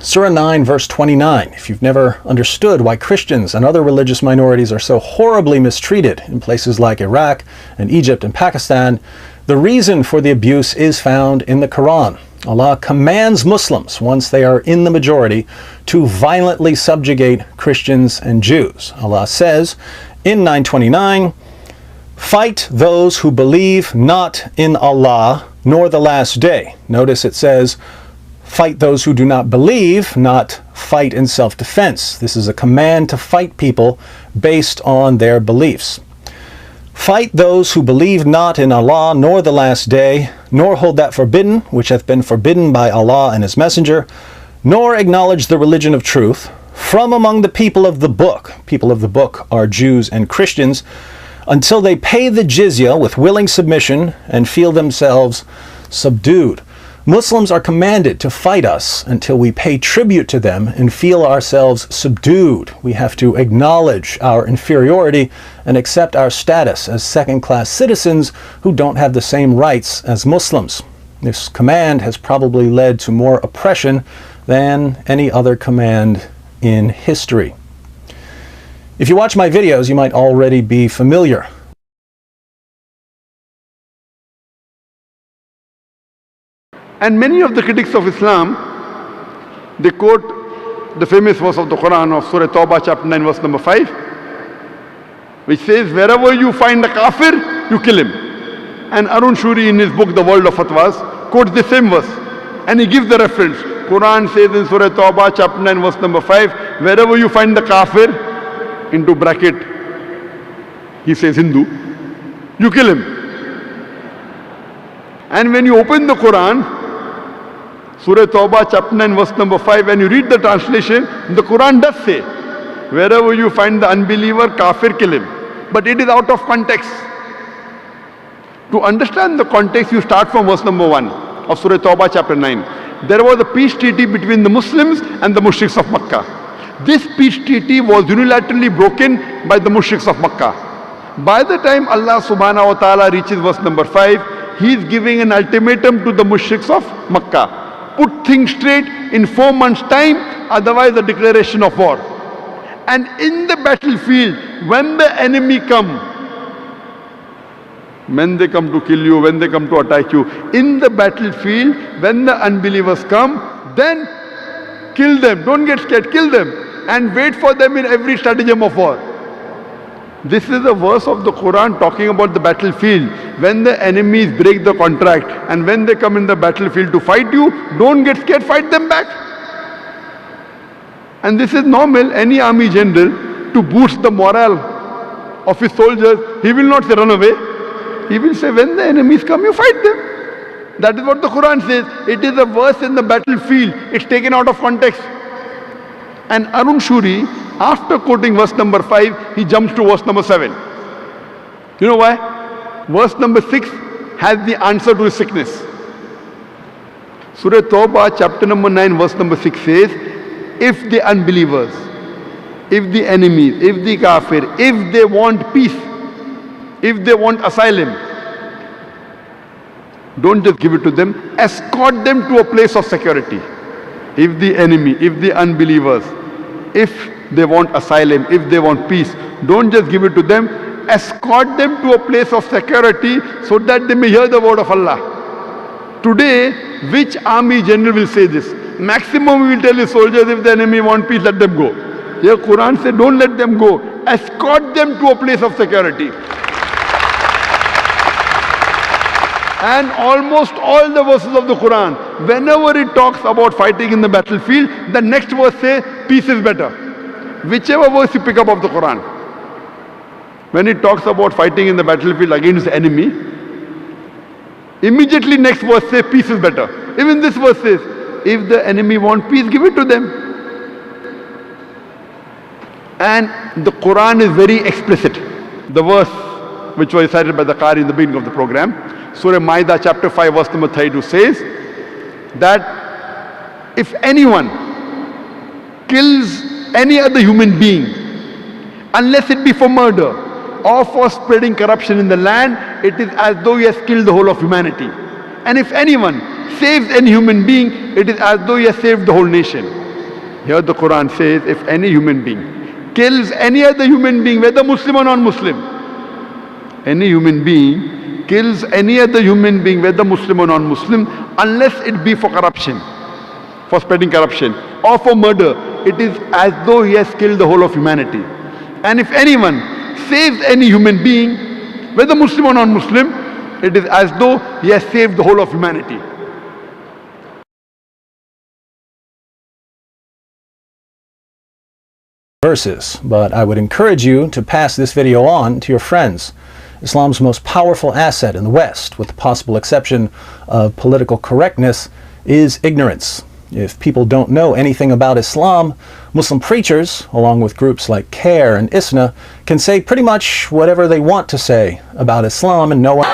Surah 9, verse 29. If you've never understood why Christians and other religious minorities are so horribly mistreated in places like Iraq and Egypt and Pakistan, the reason for the abuse is found in the Quran. Allah commands Muslims, once they are in the majority, to violently subjugate Christians and Jews. Allah says in 929, "Fight those who believe not in Allah nor the last day." Notice it says, fight those who do not believe, not fight in self-defense. This is a command to fight people based on their beliefs. Fight those who believe not in Allah nor the last day, nor hold that forbidden which hath been forbidden by Allah and His Messenger, nor acknowledge the religion of truth, from among the people of the book. People of the book are Jews and Christians, until they pay the jizya with willing submission and feel themselves subdued. Muslims are commanded to fight us until we pay tribute to them and feel ourselves subdued. We have to acknowledge our inferiority and accept our status as second-class citizens who don't have the same rights as Muslims. This command has probably led to more oppression than any other command in history. If you watch my videos, you might already be familiar. And many of the critics of Islam, they quote the famous verse of the Quran of Surah Tawbah chapter 9 verse number 5, which says, wherever you find a kafir, you kill him. And Arun Shuri in his book The World of Fatwas quotes the same verse, and he gives the reference. Quran says in Surah Tawbah chapter 9 verse number 5, wherever you find the kafir, into bracket, he says Hindu, you kill him. And when you open the Quran, Surah Tawbah chapter 9 verse number 5, when you read the translation, the Quran does say, wherever you find the unbeliever, kafir, kill him. But it is out of context. To understand the context, you start from verse number 1 of Surah Tawbah chapter 9. There was a peace treaty between the Muslims and the mushriks of Makkah. This peace treaty was unilaterally broken by the mushriks of Makkah. By the time Allah subhanahu wa ta'ala reaches verse number 5, He is giving an ultimatum to the mushriks of Makkah. Put things straight in 4 months' time, otherwise a declaration of war. And in the battlefield, when the enemy come, when they come to kill you, when they come to attack you, in the battlefield, when the unbelievers come, then kill them. Don't get scared, kill them. And wait for them in every stratagem of war. This is a verse of the Quran talking about the battlefield. When the enemies break the contract and when they come in the battlefield to fight you, don't get scared, fight them back. And this is normal. Any army general, to boost the morale of his soldiers, he will not say run away. He will say when the enemies come, you fight them. That is what the Quran says. It is a verse in the battlefield. It's taken out of context. And Arun Shuri, after quoting verse number 5, he jumps to verse number 7. You know why? Verse number 6 has the answer to his sickness. Surah Tawbah chapter number 9 verse number 6 says, if the unbelievers, if the enemies, if the kafir, if they want peace, if they want asylum, don't just give it to them, escort them to a place of security. If the enemy, if the unbelievers, if they want asylum, if they want peace, don't just give it to them, escort them to a place of security so that they may hear the word of Allah. Today, which army general will say this? Maximum we will tell the soldiers, if the enemy want peace, let them go. Here Quran said, don't let them go, escort them to a place of security. And almost all the verses of the Quran, whenever it talks about fighting in the battlefield, the next verse says, peace is better. Whichever verse you pick up of the Quran. When it talks about fighting in the battlefield against the enemy, immediately next verse says, peace is better. Even this verse says, if the enemy want peace, give it to them. And the Quran is very explicit. The verse which was recited by the Qari in the beginning of the program, Surah Ma'idah chapter 5 verse number 32 says that if anyone kills any other human being, unless it be for murder or for spreading corruption in the land, it is as though he has killed the whole of humanity. And if anyone saves any human being, it is as though he has saved the whole nation. Here the Quran says, if any human being kills any other human being, whether Muslim or non-Muslim, any human being kills any other human being, whether Muslim or non-Muslim, unless it be for corruption, for spreading corruption, or for murder, it is as though he has killed the whole of humanity. And if anyone saves any human being, whether Muslim or non-Muslim, it is as though he has saved the whole of humanity. Verses, but I would encourage you to pass this video on to your friends. Islam's most powerful asset in the West, with the possible exception of political correctness, is ignorance. If people don't know anything about Islam, Muslim preachers, along with groups like CARE and ISNA, can say pretty much whatever they want to say about Islam and no one